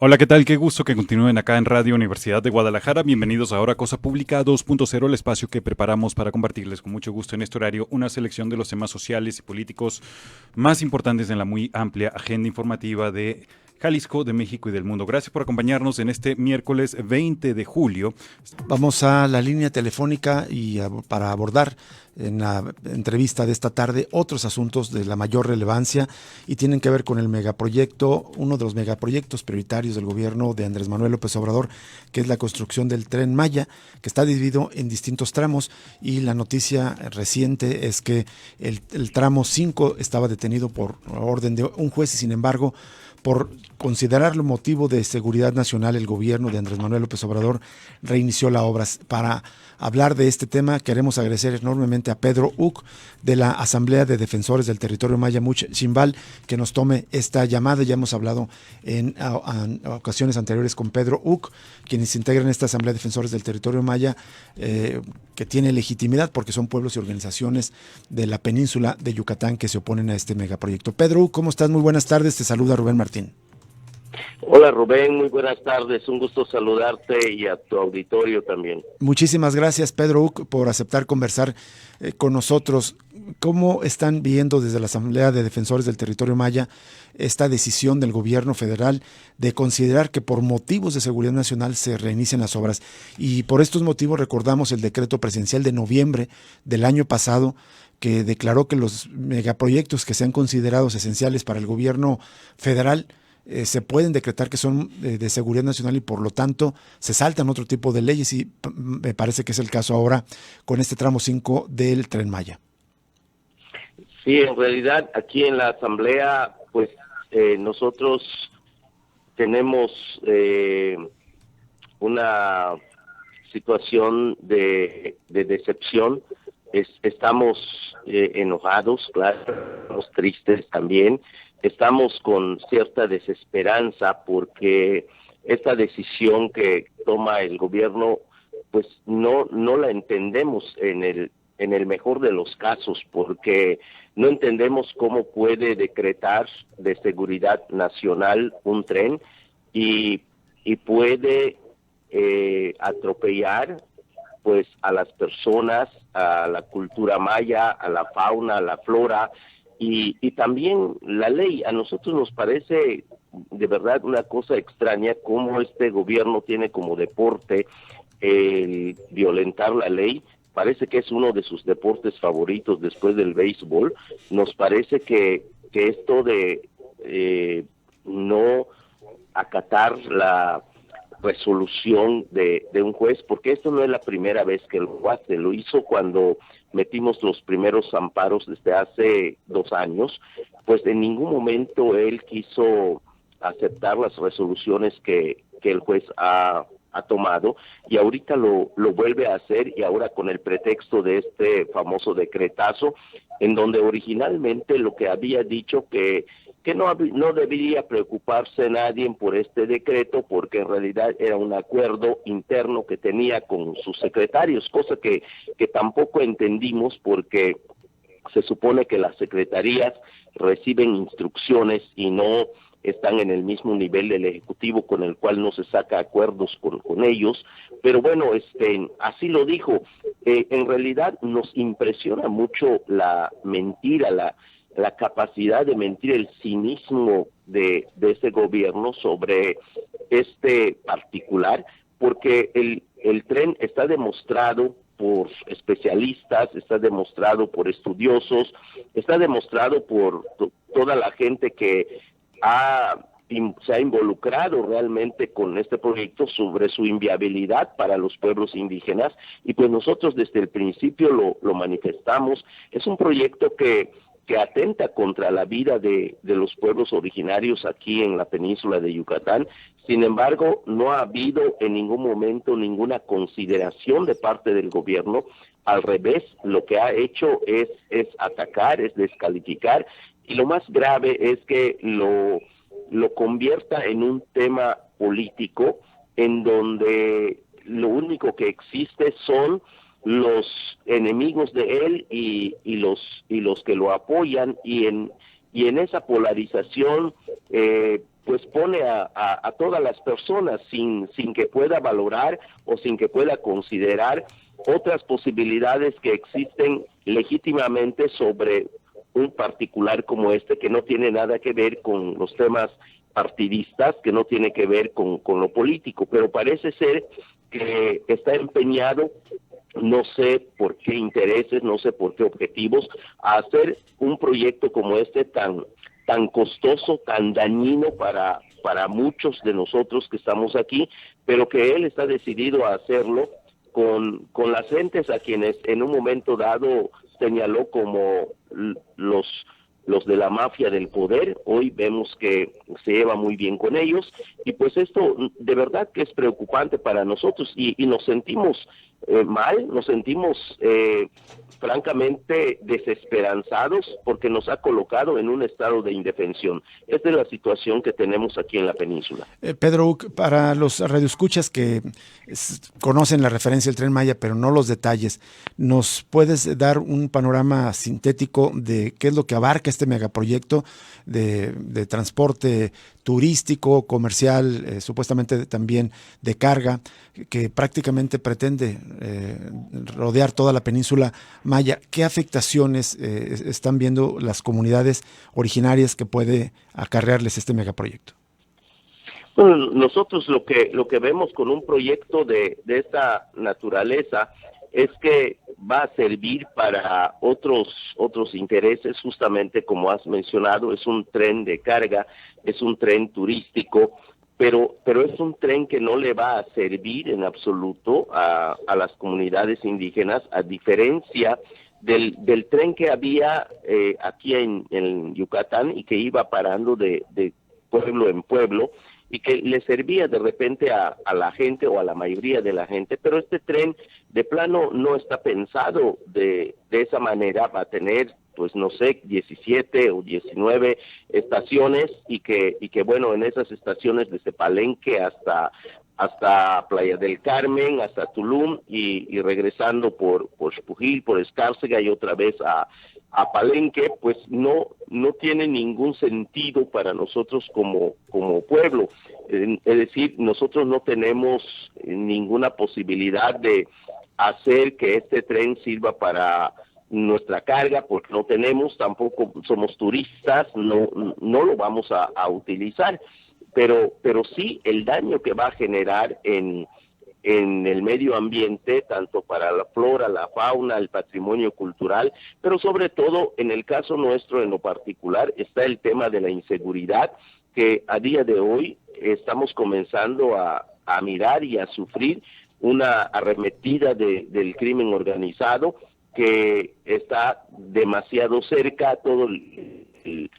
Hola, ¿qué tal? Qué gusto que continúen acá en Radio Universidad de Guadalajara. Bienvenidos ahora a Cosa Pública 2.0, el espacio que preparamos para compartirles con mucho gusto en este horario una selección de los temas sociales y políticos más importantes en la muy amplia agenda informativa de Jalisco, de México y del mundo. Gracias por acompañarnos en este miércoles 20 de julio. Vamos a la línea telefónica para abordar en la entrevista de esta tarde otros asuntos de la mayor relevancia y tienen que ver con el megaproyecto, uno de los megaproyectos prioritarios del gobierno de Andrés Manuel López Obrador, que es la construcción del Tren Maya, que está dividido en distintos tramos, y la noticia reciente es que el tramo 5 estaba detenido por orden de un juez y, sin embargo, por considerarlo motivo de seguridad nacional, el gobierno de Andrés Manuel López Obrador reinició la obra. Para hablar de este tema, queremos agradecer enormemente a Pedro Uc, de la Asamblea de Defensores del Territorio Maya Chimbal, que nos tome esta llamada. Ya hemos hablado en ocasiones anteriores con Pedro Uc, quienes integran esta Asamblea de Defensores del Territorio Maya, que tiene legitimidad porque son pueblos y organizaciones de la península de Yucatán que se oponen a este megaproyecto. Pedro Uc, ¿cómo estás? Muy buenas tardes, te saluda Rubén Martín. Hola Rubén, muy buenas tardes, un gusto saludarte y a tu auditorio también. Muchísimas gracias, Pedro Uc, por aceptar conversar con nosotros. ¿Cómo están viendo desde la Asamblea de Defensores del Territorio Maya esta decisión del gobierno federal de considerar que por motivos de seguridad nacional se reinicien las obras? Y por estos motivos recordamos el decreto presidencial de noviembre del año pasado, que declaró que los megaproyectos que sean considerados esenciales para el gobierno federal se pueden decretar que son de seguridad nacional, y por lo tanto se saltan otro tipo de leyes, y me parece que es el caso ahora con este tramo 5 del Tren Maya. Sí, en realidad aquí en la Asamblea, pues nosotros tenemos una situación de decepción. Estamos enojados, claro, estamos tristes también. Estamos con cierta desesperanza porque esta decisión que toma el gobierno, pues no la entendemos en el mejor de los casos, porque no entendemos cómo puede decretar de seguridad nacional un tren y, y puede atropellar pues a las personas, a la cultura maya, a la fauna, a la flora y también la ley. A nosotros nos parece de verdad una cosa extraña cómo este gobierno tiene como deporte el violentar la ley. Parece que es uno de sus deportes favoritos después del béisbol. Nos parece que esto de no acatar la resolución de un juez, porque esto no es la primera vez que lo hace, lo hizo cuando metimos los primeros amparos desde hace 2 años, pues en ningún momento él quiso aceptar las resoluciones que el juez ha tomado, y ahorita lo vuelve a hacer, y ahora con el pretexto de este famoso decretazo, en donde originalmente lo que había dicho que no debería preocuparse nadie por este decreto, porque en realidad era un acuerdo interno que tenía con sus secretarios, cosa que tampoco entendimos, porque se supone que las secretarías reciben instrucciones y no están en el mismo nivel del Ejecutivo, con el cual no se saca acuerdos con ellos, pero bueno, así lo dijo. En realidad nos impresiona mucho la mentira, la capacidad de mentir, el cinismo de ese gobierno sobre este particular, porque el tren está demostrado por especialistas, está demostrado por estudiosos, está demostrado por toda la gente que se ha involucrado realmente con este proyecto, sobre su inviabilidad para los pueblos indígenas, y pues nosotros desde el principio lo manifestamos. Es un proyecto que atenta contra la vida de los pueblos originarios aquí en la península de Yucatán. Sin embargo, no ha habido en ningún momento ninguna consideración de parte del gobierno. Al revés, lo que ha hecho es atacar, es descalificar, y lo más grave es que lo convierta en un tema político, en donde lo único que existe son los enemigos de él y los que lo apoyan, y y en esa polarización pues pone a todas las personas sin que pueda valorar o sin que pueda considerar otras posibilidades que existen legítimamente sobre un particular como este, que no tiene nada que ver con los temas partidistas, que no tiene que ver con lo político, pero parece ser que está empeñado, no sé por qué intereses, no sé por qué objetivos, a hacer un proyecto como este tan costoso, tan dañino para muchos de nosotros que estamos aquí, pero que él está decidido a hacerlo con las gentes a quienes en un momento dado señaló como los de la mafia del poder. Hoy vemos que se lleva muy bien con ellos, y pues esto de verdad que es preocupante para nosotros, y nos sentimos mal, nos sentimos francamente desesperanzados, porque nos ha colocado en un estado de indefensión. Esta es la situación que tenemos aquí en la península. Pedro Uc, para los radioescuchas que conocen la referencia del Tren Maya, pero no los detalles, ¿nos puedes dar un panorama sintético de qué es lo que abarca este megaproyecto de transporte turístico, comercial, supuestamente también de carga, que prácticamente pretende rodear toda la península maya? ¿Qué afectaciones están viendo las comunidades originarias que puede acarrearles este megaproyecto? Bueno, nosotros lo que vemos con un proyecto de esta naturaleza es que va a servir para otros intereses, justamente como has mencionado. Es un tren de carga, es un tren turístico, pero es un tren que no le va a servir en absoluto a las comunidades indígenas, a diferencia del tren que había aquí en Yucatán, y que iba parando de pueblo en pueblo, y que le servía de repente a la gente, o a la mayoría de la gente. Pero este tren de plano no está pensado de esa manera. Va a tener, pues no sé, 17 o 19 estaciones, y que bueno, en esas estaciones desde Palenque hasta Playa del Carmen, hasta Tulum, y regresando por Xpujil, por Escárcega, y otra vez a Palenque, pues no tiene ningún sentido para nosotros como pueblo. Es decir, nosotros no tenemos ninguna posibilidad de hacer que este tren sirva para nuestra carga, porque no tenemos, tampoco somos turistas, no lo vamos a utilizar, pero sí el daño que va a generar en el medio ambiente, tanto para la flora, la fauna, el patrimonio cultural, pero sobre todo en el caso nuestro en lo particular está el tema de la inseguridad, que a día de hoy estamos comenzando a mirar y a sufrir una arremetida del crimen organizado, que está demasiado cerca a todo el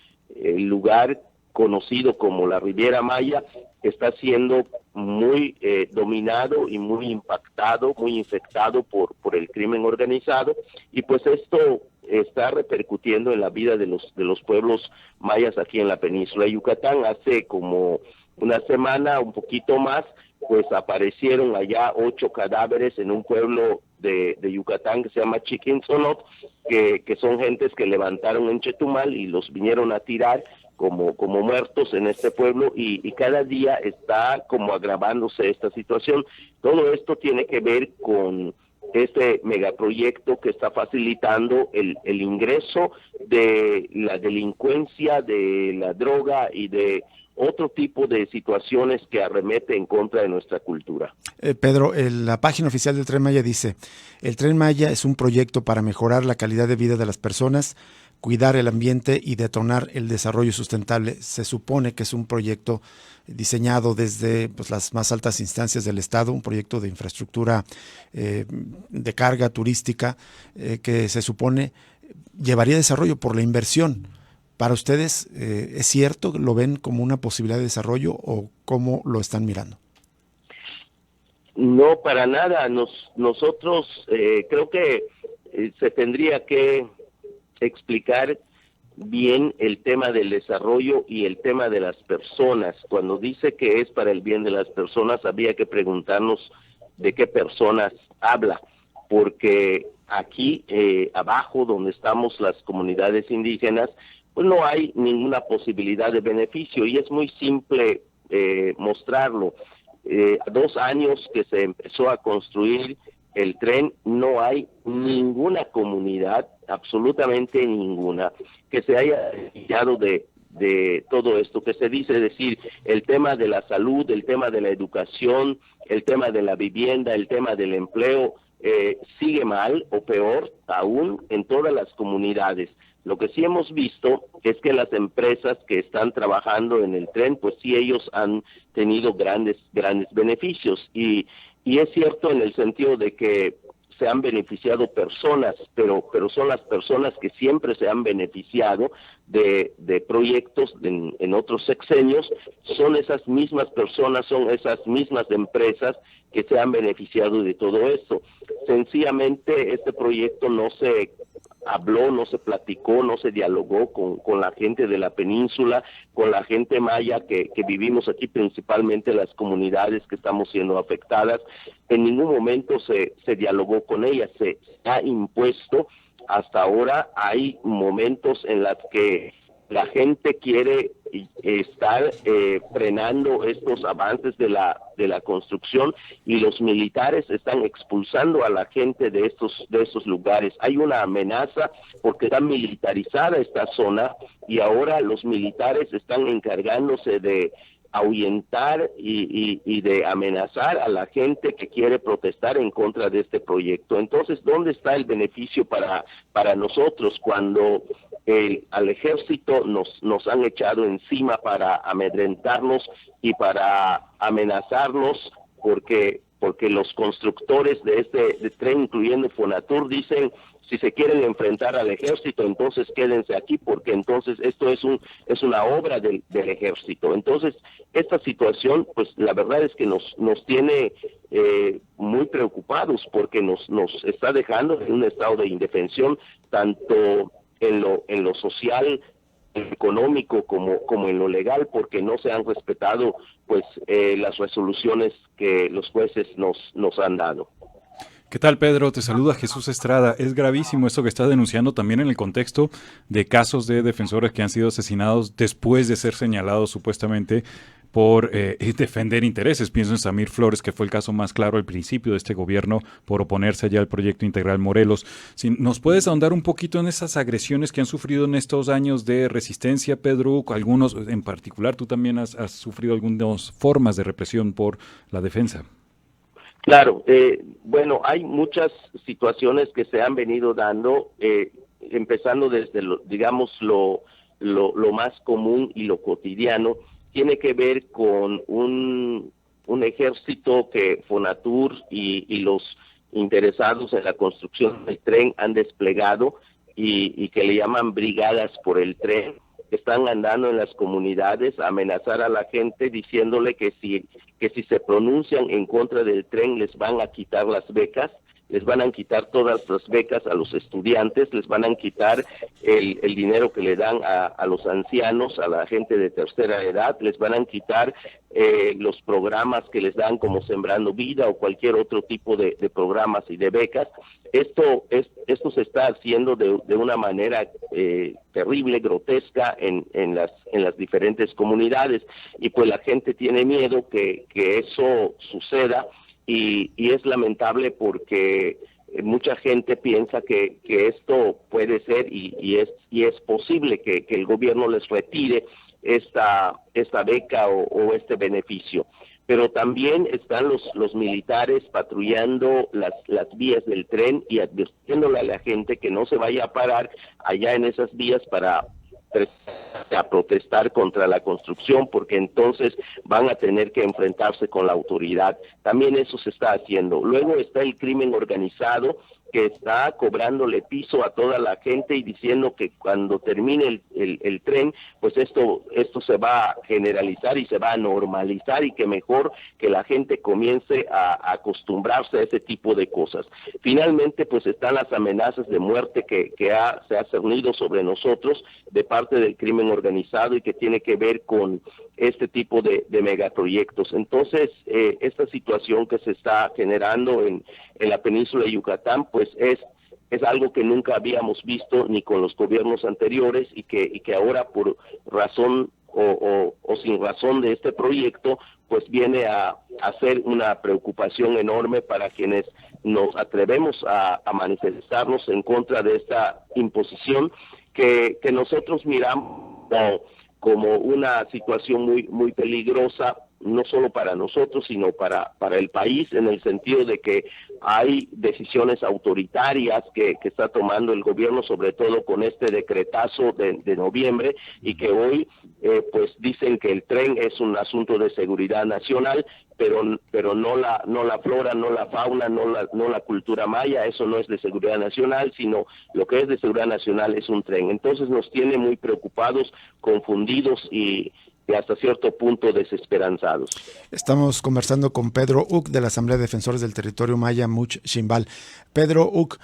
lugar conocido como la Riviera Maya. Está siendo muy dominado y muy impactado, muy infectado por el crimen organizado, y pues esto está repercutiendo en la vida de los pueblos mayas aquí en la península de Yucatán. Hace como una semana, un poquito más, pues aparecieron allá 8 cadáveres en un pueblo de Yucatán que se llama Chiquinzonot, que son gentes que levantaron en Chetumal y los vinieron a tirar como muertos en este pueblo, y cada día está como agravándose esta situación. Todo esto tiene que ver con este megaproyecto que está facilitando el ingreso de la delincuencia, de la droga y de otro tipo de situaciones que arremete en contra de nuestra cultura. Pedro, la página oficial del Tren Maya dice: el Tren Maya es un proyecto para mejorar la calidad de vida de las personas, cuidar el ambiente y detonar el desarrollo sustentable. Se supone que es un proyecto diseñado desde las más altas instancias del Estado, un proyecto de infraestructura de carga turística que se supone llevaría desarrollo por la inversión. ¿Para ustedes es cierto? ¿Lo ven como una posibilidad de desarrollo o cómo lo están mirando? No, para nada. Nosotros creo que se tendría que explicar bien el tema del desarrollo y el tema de las personas. Cuando dice que es para el bien de las personas, había que preguntarnos de qué personas habla, porque aquí abajo donde estamos las comunidades indígenas, pues no hay ninguna posibilidad de beneficio y es muy simple mostrarlo. 2 años que se empezó a construir el tren, no hay ninguna comunidad, absolutamente ninguna, que se haya beneficiado de todo esto que se dice, es decir, el tema de la salud, el tema de la educación, el tema de la vivienda, el tema del empleo, sigue mal o peor aún en todas las comunidades. Lo que sí hemos visto es que las empresas que están trabajando en el tren, pues sí ellos han tenido grandes beneficios y es cierto en el sentido de que se han beneficiado personas, pero son las personas que siempre se han beneficiado de proyectos en otros sexenios, son esas mismas personas, son esas mismas empresas que se han beneficiado de todo esto. Sencillamente este proyecto no se habló, no se platicó, no se dialogó con la gente de la península, con la gente maya que vivimos aquí, principalmente las comunidades que estamos siendo afectadas. En ningún momento se dialogó con ellas, se ha impuesto. Hasta ahora hay momentos en los que la gente quiere estar frenando estos avances de la construcción y los militares están expulsando a la gente de estos lugares. Hay una amenaza porque está militarizada esta zona y ahora los militares están encargándose de ahuyentar y de amenazar a la gente que quiere protestar en contra de este proyecto. Entonces, ¿dónde está el beneficio para nosotros cuando al ejército nos han echado encima para amedrentarnos y para amenazarnos porque los constructores de este tren, incluyendo Fonatur, dicen si se quieren enfrentar al ejército, entonces quédense aquí, porque entonces esto es una obra del ejército. Entonces, esta situación, pues la verdad es que nos tiene muy preocupados, porque nos está dejando en un estado de indefensión, tanto en lo social, económico como en lo legal, porque no se han respetado pues las resoluciones que los jueces nos han dado. ¿Qué tal, Pedro? Te saluda Jesús Estrada. Es gravísimo esto que estás denunciando también en el contexto de casos de defensores que han sido asesinados después de ser señalados supuestamente por defender intereses. Pienso en Samir Flores, que fue el caso más claro al principio de este gobierno por oponerse allá al proyecto integral Morelos. Si ¿nos puedes ahondar un poquito en esas agresiones que han sufrido en estos años de resistencia, Pedro? Algunos, en particular, tú también has sufrido algunas formas de represión por la defensa. Claro, bueno, hay muchas situaciones que se han venido dando, empezando desde lo más común y lo cotidiano. Tiene que ver con un ejército que Fonatur y los interesados en la construcción del tren han desplegado y que le llaman brigadas por el tren. Están andando en las comunidades a amenazar a la gente diciéndole que si se pronuncian en contra del tren les van a quitar las becas, les van a quitar todas las becas a los estudiantes, les van a quitar el dinero que le dan a los ancianos, a la gente de tercera edad, les van a quitar los programas que les dan como Sembrando Vida o cualquier otro tipo de programas y de becas. Esto se está haciendo de una manera terrible, grotesca en las diferentes comunidades y pues la gente tiene miedo que eso suceda. Y es lamentable porque mucha gente piensa que esto puede ser y es posible que el gobierno les retire esta beca o este beneficio. Pero también están los militares patrullando las vías del tren y advirtiéndole a la gente que no se vaya a parar allá en esas vías para protestar contra la construcción, porque entonces van a tener que enfrentarse con la autoridad. También eso se está haciendo. Luego está el crimen organizado, que está cobrándole piso a toda la gente y diciendo que cuando termine el tren, pues esto se va a generalizar y se va a normalizar y que mejor que la gente comience a acostumbrarse a ese tipo de cosas. Finalmente, pues están las amenazas de muerte que se ha cernido sobre nosotros de parte del crimen organizado y que tiene que ver con este tipo de megaproyectos. Entonces, esta situación que se está generando en la península de Yucatán, pues es algo que nunca habíamos visto ni con los gobiernos anteriores y que ahora por razón o sin razón de este proyecto, pues viene a ser una preocupación enorme para quienes nos atrevemos a manifestarnos en contra de esta imposición que nosotros miramos como una situación muy peligrosa, no solo para nosotros, sino para el país, en el sentido de que hay decisiones autoritarias que está tomando el gobierno, sobre todo con este decretazo de noviembre, y que hoy pues dicen que el tren es un asunto de seguridad nacional, pero no la flora, no la fauna, no la cultura maya. Eso no es de seguridad nacional, sino lo que es de seguridad nacional es un tren. Entonces nos tiene muy preocupados, confundidos y hasta cierto punto desesperanzados. Estamos conversando con Pedro Uc de la Asamblea de Defensores del Territorio Maya Much Ximbal. Pedro Uc,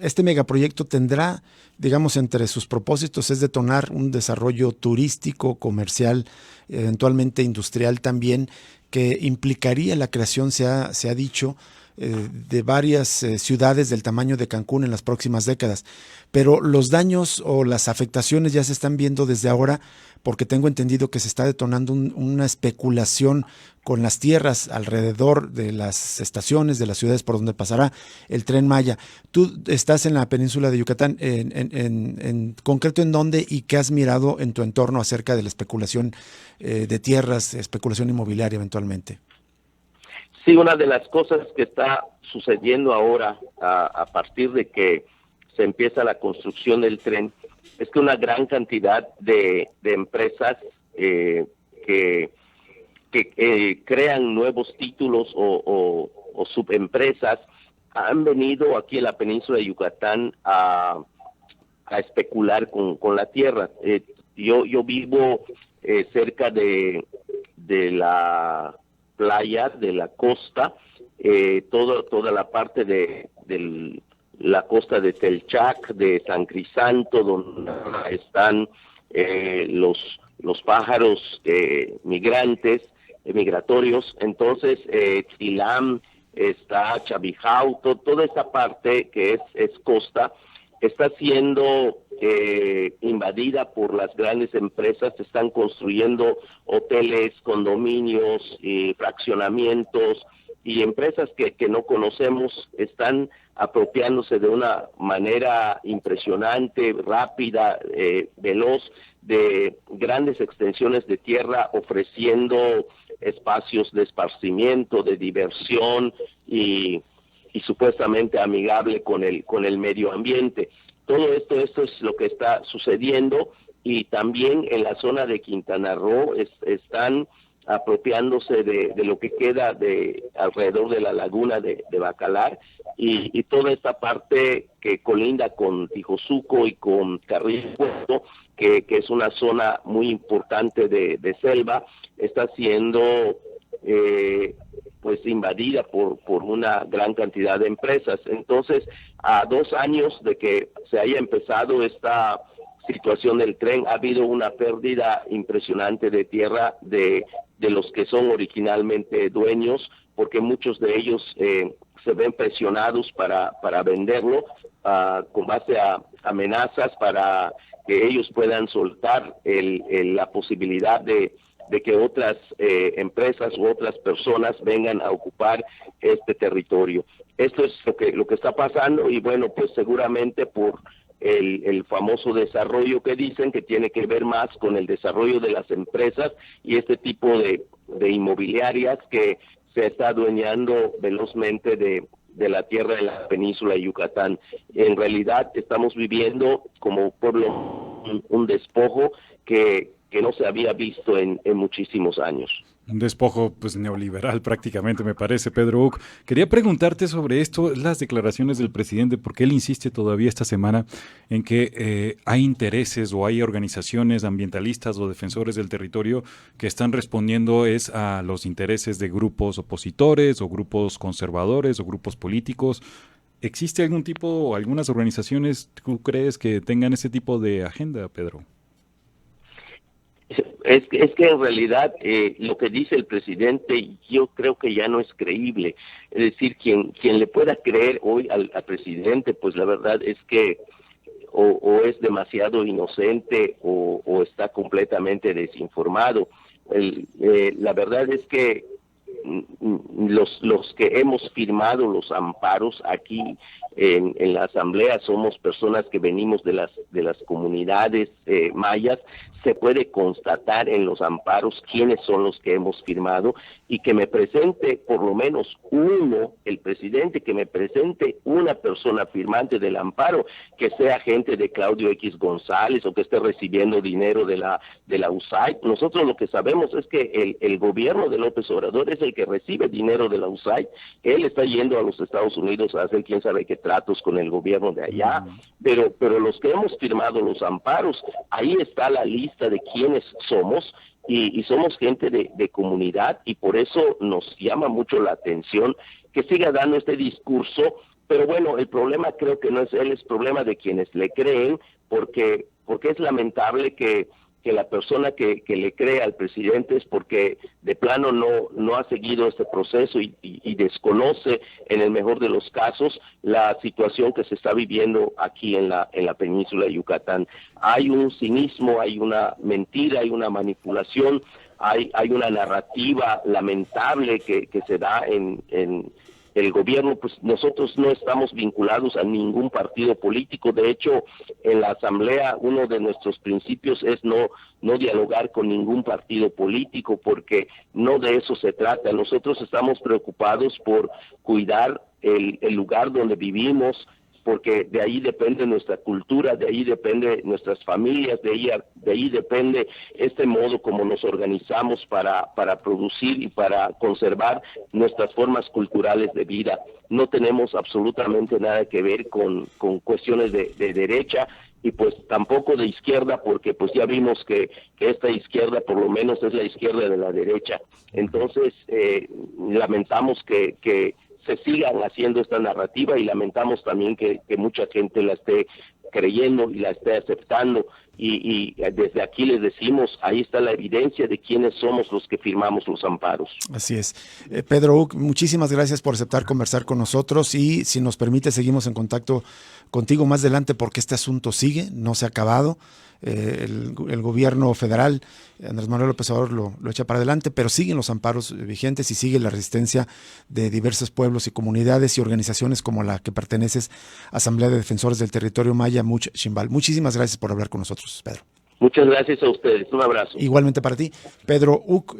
este megaproyecto tendrá, digamos, entre sus propósitos es detonar un desarrollo turístico, comercial, eventualmente industrial también, que implicaría la creación, se ha dicho, de varias ciudades del tamaño de Cancún en las próximas décadas. Pero los daños o las afectaciones ya se están viendo desde ahora, porque tengo entendido que se está detonando una especulación con las tierras alrededor de las estaciones, de las ciudades por donde pasará el Tren Maya. Tú estás en la península de Yucatán, en concreto, ¿en dónde y qué has mirado en tu entorno acerca de la especulación de tierras, especulación inmobiliaria eventualmente? Sí, una de las cosas que está sucediendo ahora a partir de que se empieza la construcción del tren es que una gran cantidad de empresas que crean nuevos títulos o subempresas han venido aquí en la península de Yucatán a especular con la tierra. Yo vivo cerca de la playa, de la costa, toda la parte de la costa de Telchac, de San Crisanto, donde están los pájaros migratorios. Entonces, Tilam, está Chabijao, toda esa parte que es costa, está siendo invadida por las grandes empresas. Se están construyendo hoteles, condominios, fraccionamientos, y empresas que no conocemos están apropiándose de una manera impresionante, rápida, veloz, de grandes extensiones de tierra, ofreciendo espacios de esparcimiento, de diversión y supuestamente amigable con el medio ambiente. Todo esto es lo que está sucediendo, y también en la zona de Quintana Roo están apropiándose de lo que queda de alrededor de la laguna de Bacalar, y toda esta parte que colinda con Tijosuco y con Carrillo Puerto, que es una zona muy importante de selva, está siendo pues invadida por una gran cantidad de empresas. Entonces, a 2 años de que se haya empezado esta situación del tren, ha habido una pérdida impresionante de tierra de los que son originalmente dueños, porque muchos de ellos se ven presionados para venderlo con base a amenazas para que ellos puedan soltar la posibilidad de que otras empresas u otras personas vengan a ocupar este territorio. Esto es lo que está pasando, y bueno, pues seguramente por el famoso desarrollo que dicen, que tiene que ver más con el desarrollo de las empresas y este tipo de inmobiliarias que se está adueñando velozmente de la tierra de la península de Yucatán. En realidad estamos viviendo como pueblo un despojo que no se había visto en muchísimos años. Un despojo pues neoliberal prácticamente, me parece, Pedro Uc. Quería preguntarte sobre esto, las declaraciones del presidente, porque él insiste todavía esta semana en que hay intereses o hay organizaciones ambientalistas o defensores del territorio que están respondiendo a los intereses de grupos opositores o grupos conservadores o grupos políticos. ¿Existe algún tipo o algunas organizaciones, tú crees, que tengan ese tipo de agenda, Pedro? Es que en realidad lo que dice el presidente yo creo que ya no es creíble. Es decir, quien le pueda creer hoy al presidente, pues la verdad es que o es demasiado inocente o está completamente desinformado. La verdad es que los que hemos firmado los amparos aquí en la asamblea somos personas que venimos de las comunidades mayas. Se puede constatar en los amparos quiénes son los que hemos firmado, y que me presente por lo menos uno, el presidente, que me presente una persona firmante del amparo que sea gente de Claudio X González o que esté recibiendo dinero de la USAID. Nosotros lo que sabemos es que el gobierno de López Obrador es el que recibe dinero de la USAID. Él está yendo a los Estados Unidos a hacer quién sabe qué tratos con el gobierno de allá, pero los que hemos firmado los amparos, ahí está la lista de quiénes somos, y somos gente de comunidad, y por eso nos llama mucho la atención que siga dando este discurso. Pero bueno, el problema creo que no es él, es problema de quienes le creen, porque es lamentable que la persona que le cree al presidente es porque de plano no ha seguido este proceso y desconoce, en el mejor de los casos, la situación que se está viviendo aquí en la península de Yucatán. Hay un cinismo, hay una mentira, hay una manipulación, hay una narrativa lamentable que se da en el gobierno. Pues nosotros no estamos vinculados a ningún partido político. De hecho, en la asamblea uno de nuestros principios es no dialogar con ningún partido político, porque no de eso se trata. Nosotros estamos preocupados por cuidar el lugar donde vivimos, porque de ahí depende nuestra cultura, de ahí depende nuestras familias, de ahí depende este modo como nos organizamos para producir y para conservar nuestras formas culturales de vida. No tenemos absolutamente nada que ver con cuestiones de derecha, y pues tampoco de izquierda, porque pues ya vimos que esta izquierda por lo menos es la izquierda de la derecha. Entonces lamentamos que se sigan haciendo esta narrativa, y lamentamos también que mucha gente la esté creyendo y la esté aceptando, y desde aquí les decimos, ahí está la evidencia de quiénes somos los que firmamos los amparos. Así es. Pedro Uc, muchísimas gracias por aceptar conversar con nosotros, y si nos permite seguimos en contacto contigo más adelante, porque este asunto sigue, no se ha acabado. El gobierno federal, Andrés Manuel López Obrador, lo echa para adelante, pero siguen los amparos vigentes y sigue la resistencia de diversos pueblos y comunidades y organizaciones como la que perteneces, Asamblea de Defensores del Territorio Maya, Much Chimbal. Muchísimas gracias por hablar con nosotros, Pedro. Muchas gracias a ustedes, un abrazo. Igualmente para ti. Pedro Uc,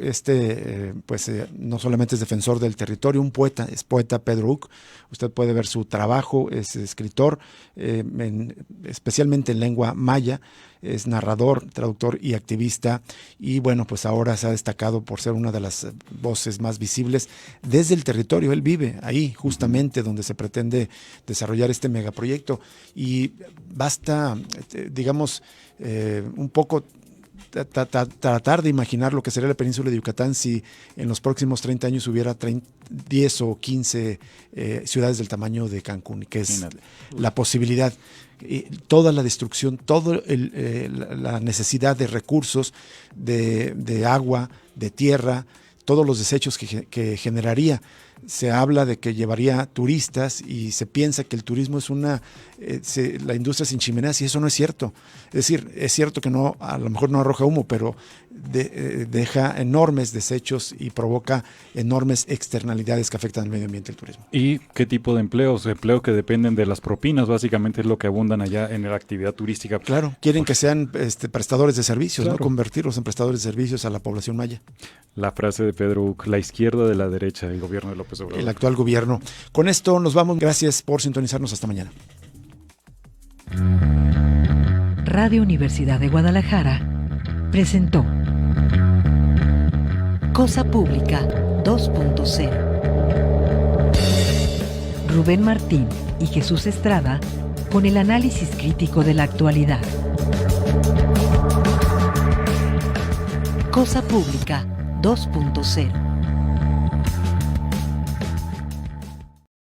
no solamente es defensor del territorio, un poeta, es poeta Pedro Uc. Usted puede ver su trabajo, es escritor, especialmente en lengua maya, es narrador, traductor y activista, y bueno, pues ahora se ha destacado por ser una de las voces más visibles desde el territorio. Él vive ahí, justamente donde se pretende desarrollar este megaproyecto, y basta, digamos, un poco tratar de imaginar lo que sería la península de Yucatán si en los próximos 30 años hubiera 10 o 15 ciudades del tamaño de Cancún, que es la posibilidad. Toda la destrucción, toda la necesidad de recursos, de agua, de tierra, todos los desechos que generaría. Se habla de que llevaría turistas, y se piensa que el turismo es la industria sin chimeneas, y eso no es cierto. Es decir, es cierto que a lo mejor no arroja humo, pero deja enormes desechos y provoca enormes externalidades que afectan al medio ambiente el turismo. ¿Y qué tipo de empleos? Empleo que dependen de las propinas, básicamente es lo que abundan allá en la actividad turística. Claro, quieren que sean prestadores de servicios, claro, ¿no? Convertirlos en prestadores de servicios a la población maya. La frase de Pedro Uc, la izquierda de la derecha, el gobierno de López Obrador. El actual gobierno. Con esto nos vamos. Gracias por sintonizarnos. Hasta mañana. Radio Universidad de Guadalajara presentó Cosa Pública 2.0. Rubén Martín y Jesús Estrada con el análisis crítico de la actualidad. Cosa Pública 2.0.